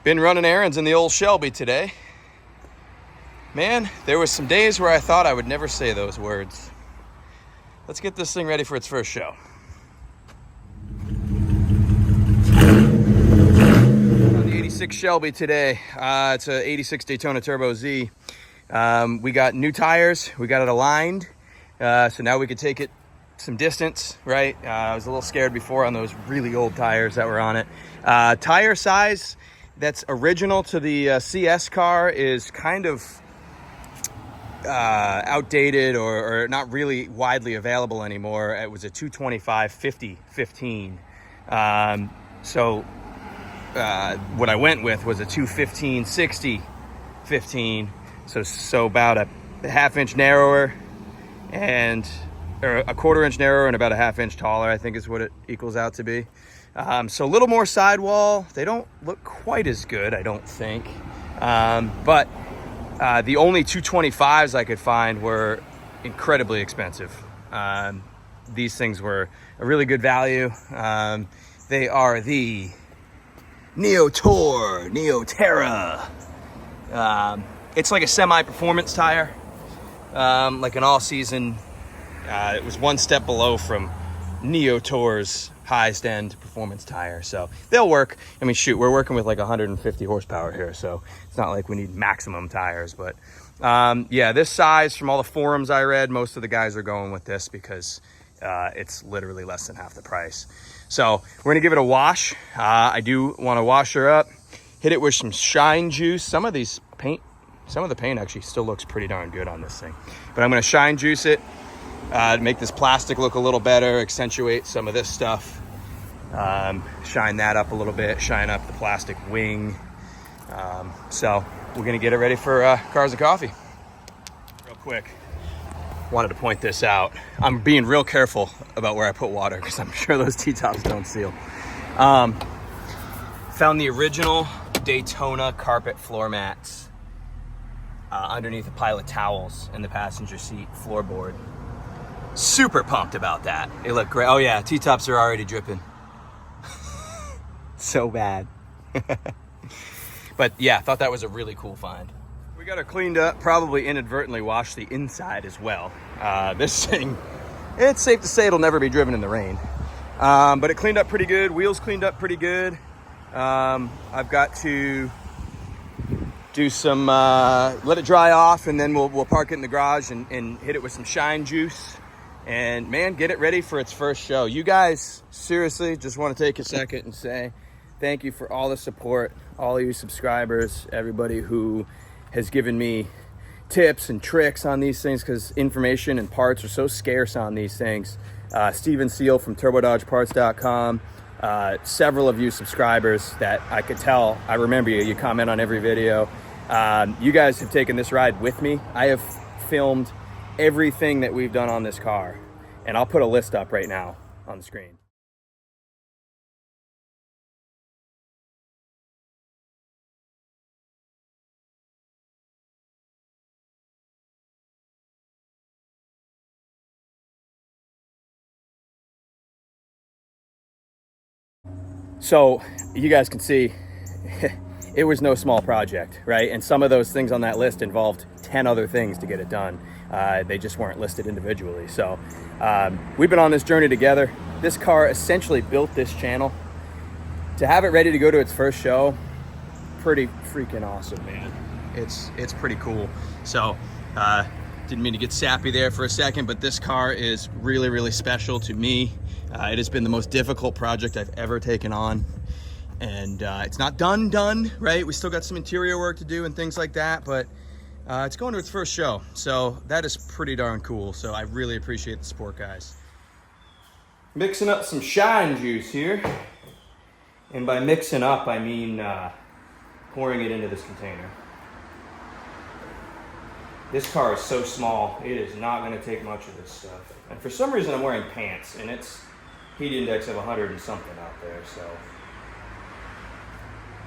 Been running errands in the old Shelby today. Man, there was some days where I thought I would never say those words. Let's get this thing ready for its first show. On the 86 Shelby today, it's a 86 Daytona Turbo Z. We got new tires, we got it aligned, so now we could take it some distance, right? I was a little scared before on those really old tires that were on it. Tire size that's original to the CS car is kind of outdated or not really widely available anymore. It was a 225/50/15. So what I went with was a 215/60/15. So about a half-inch narrower or a quarter-inch narrower and about a half-inch taller, I think is what it equals out to be. So a little more sidewall. They don't look quite as good, I don't think. But the only 225s I could find were incredibly expensive. These things were a really good value. They are the Neoterra. It's like a semi-performance tire, like an all-season. It was one step below from Neotor's highest end performance tire, so they'll work. I mean, shoot, we're working with like 150 horsepower here, so it's not like we need maximum tires. But yeah, this size, from all the forums I read, most of the guys are going with this because it's literally less than half the price. So we're gonna give it a wash. I do want to wash her up, hit it with some shine juice. Some of the paint actually still looks pretty darn good on this thing, but I'm gonna shine juice it to make this plastic look a little better, accentuate some of this stuff, shine that up a little bit, shine up the plastic wing. So we're gonna get it ready for Cars and Coffee. Real quick, wanted to point this out. I'm being real careful about where I put water because I'm sure those T-tops don't seal. Found the original Daytona carpet floor mats underneath a pile of towels in the passenger seat floorboard. Super pumped about that. They look great. Oh yeah, T-tops are already dripping. So bad. But yeah, thought that was a really cool find. We got her cleaned up, probably inadvertently washed the inside as well. This thing, it's safe to say it'll never be driven in the rain. But it cleaned up pretty good. Wheels cleaned up pretty good. I've got to do some, let it dry off, and then we'll park it in the garage and hit it with some shine juice. And man, get it ready for its first show. You guys, seriously, just want to take a second and say thank you for all the support, all of you subscribers, everybody who has given me tips and tricks on these things, because information and parts are so scarce on these things. Steven Seal from TurboDodgeParts.com. Several of you subscribers that I could tell, I remember you, you comment on every video. You guys have taken this ride with me. I have filmed everything that we've done on this car, and I'll put a list up right now on the screen. So you guys can see it was no small project, right? And some of those things on that list involved 10 other things to get it done. They just weren't listed individually. So we've been on this journey together. This car essentially built this channel. To have it ready to go to its first show, pretty freaking awesome, man. It's pretty cool. So didn't mean to get sappy there for a second, but this car is really, really special to me. It has been the most difficult project I've ever taken on. And it's not done, right? We still got some interior work to do and things like that, but it's going to its first show. So that is pretty darn cool. So I really appreciate the support, guys. Mixing up some shine juice here. And by mixing up, I mean pouring it into this container. This car is so small, it is not gonna take much of this stuff. And for some reason I'm wearing pants, and it's heat index of 100 and something out there, so.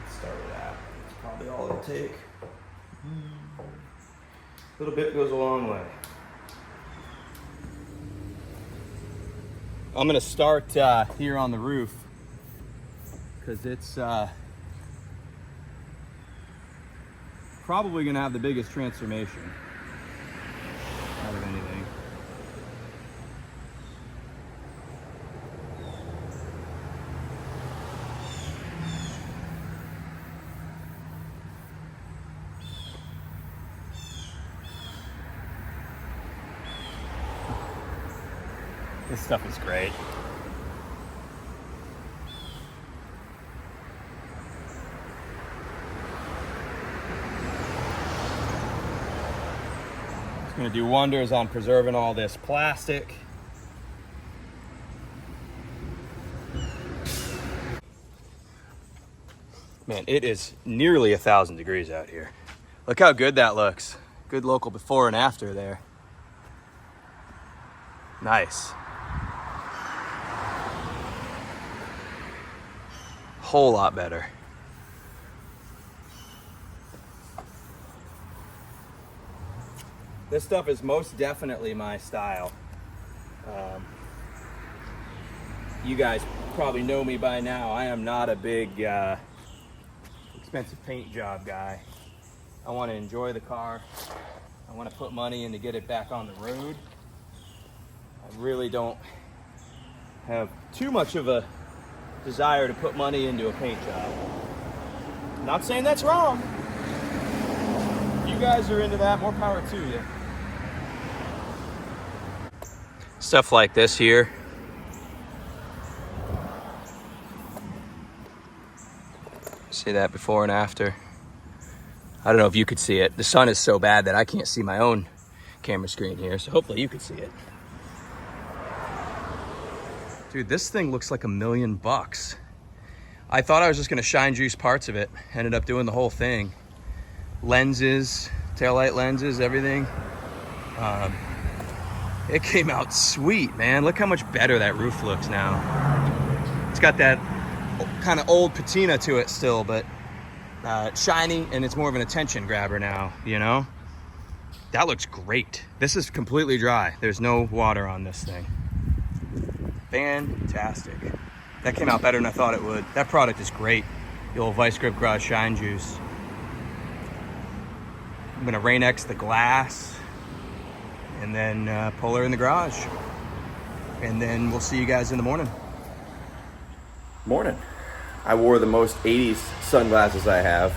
Let's start with that. That's probably all it'll take. A little bit goes a long way. I'm gonna start here on the roof, because it's probably gonna have the biggest transformation out of anything. This stuff is great. It's going to do wonders on preserving all this plastic. Man, it is nearly 1,000 degrees out here. Look how good that looks. Good local before and after there. Nice. Whole lot better. This stuff is most definitely my style. You guys probably know me by now. I am not a big expensive paint job guy. I want to enjoy the car. I want to put money in to get it back on the road. I really don't have too much of a desire to put money into a paint job. Not saying that's wrong. If you guys are into that, more power to you. Stuff like this here. See that before and after? I don't know if you could see it. The sun is so bad that I can't see my own camera screen here, so hopefully you could see it. Dude, this thing looks like $1 million. I thought I was just gonna shine juice parts of it. Ended up doing the whole thing. Lenses, taillight lenses, everything. It came out sweet, man. Look how much better that roof looks now. It's got that kind of old patina to it still, but shiny, and it's more of an attention grabber now, you know? That looks great. This is completely dry. There's no water on this thing. Fantastic. That came out better than I thought it would. That product is great. The old Vice Grip Garage Shine Juice. I'm gonna Rain-X the glass and then pull her in the garage. And then we'll see you guys in the morning. Morning. I wore the most 80s sunglasses I have.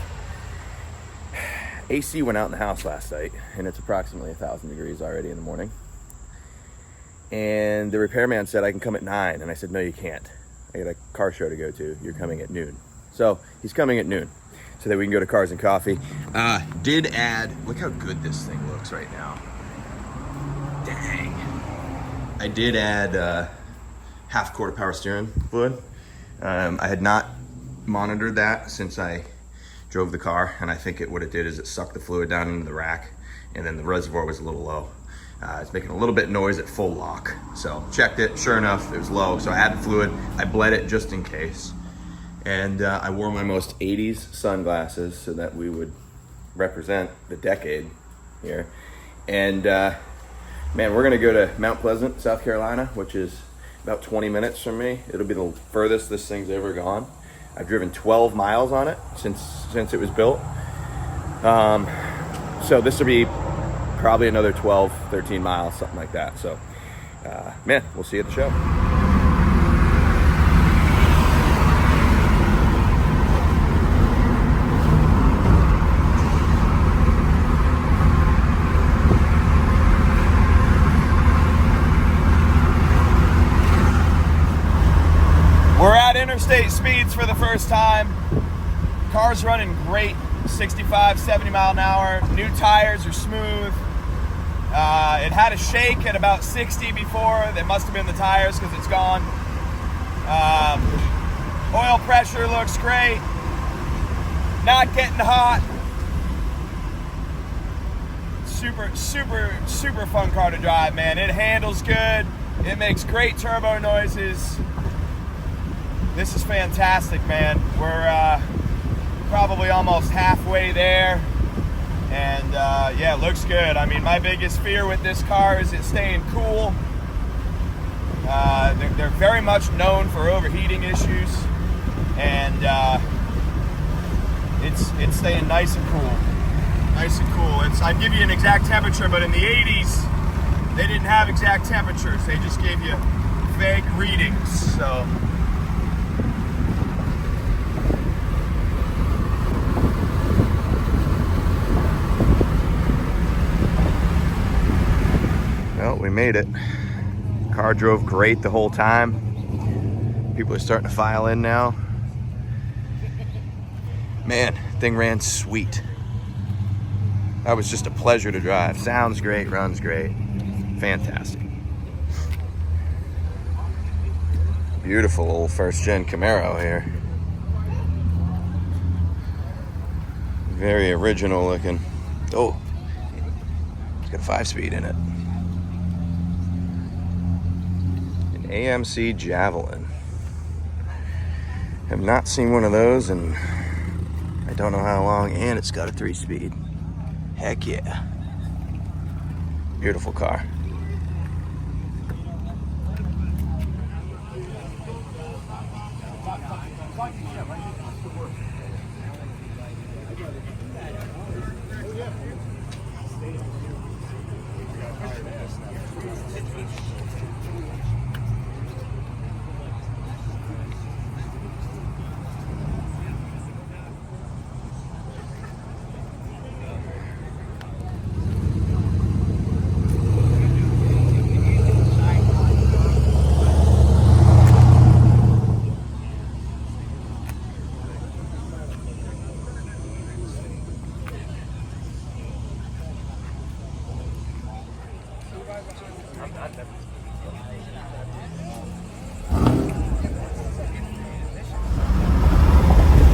AC went out in the house last night, and it's approximately 1,000 degrees already in the morning. And the repairman said I can come at 9, and I said, no, you can't. I got a car show to go to. You're coming at noon. So he's coming at noon so that we can go to Cars and Coffee. Did add, look how good this thing looks right now. Dang. I did add half quarter power steering fluid. I had not monitored that since I drove the car, and I think what it did is it sucked the fluid down into the rack, and then the reservoir was a little low. It's making a little bit of noise at full lock. So checked it, sure enough, it was low. So I added fluid, I bled it just in case. And I wore my most 80s sunglasses so that we would represent the decade here. And man, we're gonna go to Mount Pleasant, South Carolina, which is about 20 minutes from me. It'll be the furthest this thing's ever gone. I've driven 12 miles on it since it was built. So this will be probably another 12, 13 miles, something like that. So, man, we'll see you at the show. We're at interstate speeds for the first time. Car's running great, 65, 70 mile an hour. New tires are smooth. It had a shake at about 60 before. That must have been the tires because it's gone. Oil pressure looks great. Not getting hot. Super fun car to drive, man. It handles good. It makes great turbo noises. This is fantastic, man. We're probably almost halfway there. And yeah, it looks good. I mean, my biggest fear with this car is it staying cool. They're very much known for overheating issues. And it's staying nice and cool. Nice and cool. I'd give you an exact temperature, but in the 80s, they didn't have exact temperatures. They just gave you vague readings, so. Well, we made it. Car drove great the whole time. People are starting to file in now. Man, thing ran sweet. That was just a pleasure to drive. Sounds great, runs great. Fantastic. Beautiful old first-gen Camaro here. Very original looking. Oh, it's got a 5-speed in it. An AMC Javelin. Have not seen one of those in I don't know how long, and it's got a 3-speed. Heck yeah. Beautiful car.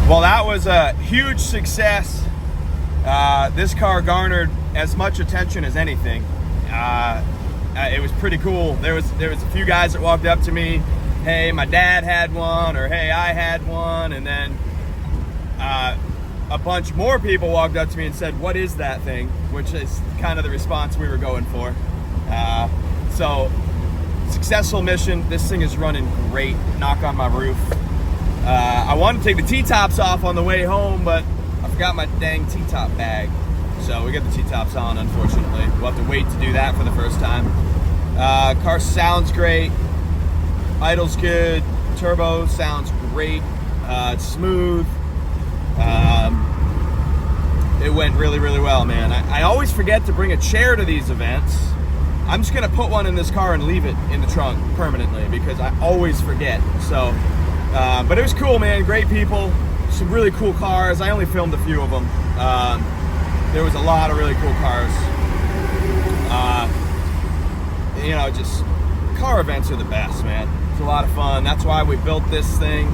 Well, that was a huge success. This car garnered as much attention as anything. It was pretty cool. There was a few guys that walked up to me, hey, my dad had one, or hey, I had one, and then a bunch more people walked up to me and said, what is that thing? Which is kind of the response we were going for. So, successful mission. This thing is running great. Knock on my roof. I wanted to take the T-tops off on the way home, but I forgot my dang T-top bag. So we got the T-tops on, unfortunately. We'll have to wait to do that for the first time. Car sounds great. Idle's good. Turbo sounds great. It's smooth. It went really, really well, man. I always forget to bring a chair to these events. I'm just gonna put one in this car and leave it in the trunk permanently because I always forget. So, but it was cool, man. Great people, some really cool cars. I only filmed a few of them. There was a lot of really cool cars. You know, just car events are the best, man. It's a lot of fun. That's why we built this thing.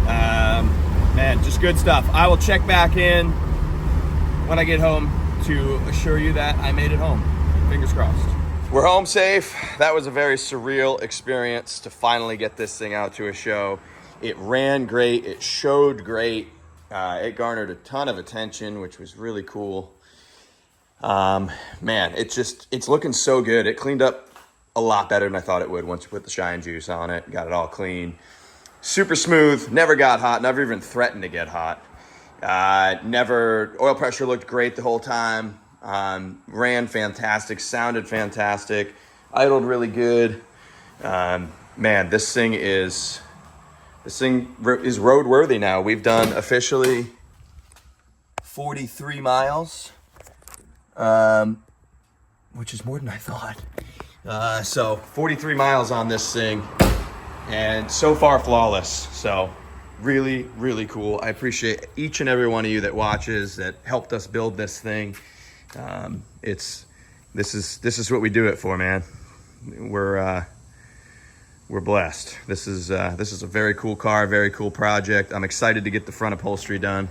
Man, just good stuff. I will check back in when I get home to assure you that I made it home. Fingers crossed. We're home safe. That was a very surreal experience to finally get this thing out to a show. It ran great. It showed great. It garnered a ton of attention, which was really cool. Man, it's looking so good. It cleaned up a lot better than I thought it would once you put the shine juice on it. Got it all clean. Super smooth. Never got hot. Never even threatened to get hot. Oil pressure looked great the whole time. Ran fantastic, sounded fantastic, idled really good. Man, this thing is roadworthy now. We've done officially 43 miles, which is more than I thought. So 43 miles on this thing, and so far flawless. So really, really cool. I appreciate each and every one of you that watches, that helped us build this thing. This is what we do it for, man. We're blessed. This is a very cool car, very cool project. I'm excited to get the front upholstery done.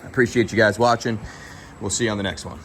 I appreciate you guys watching. We'll see you on the next one.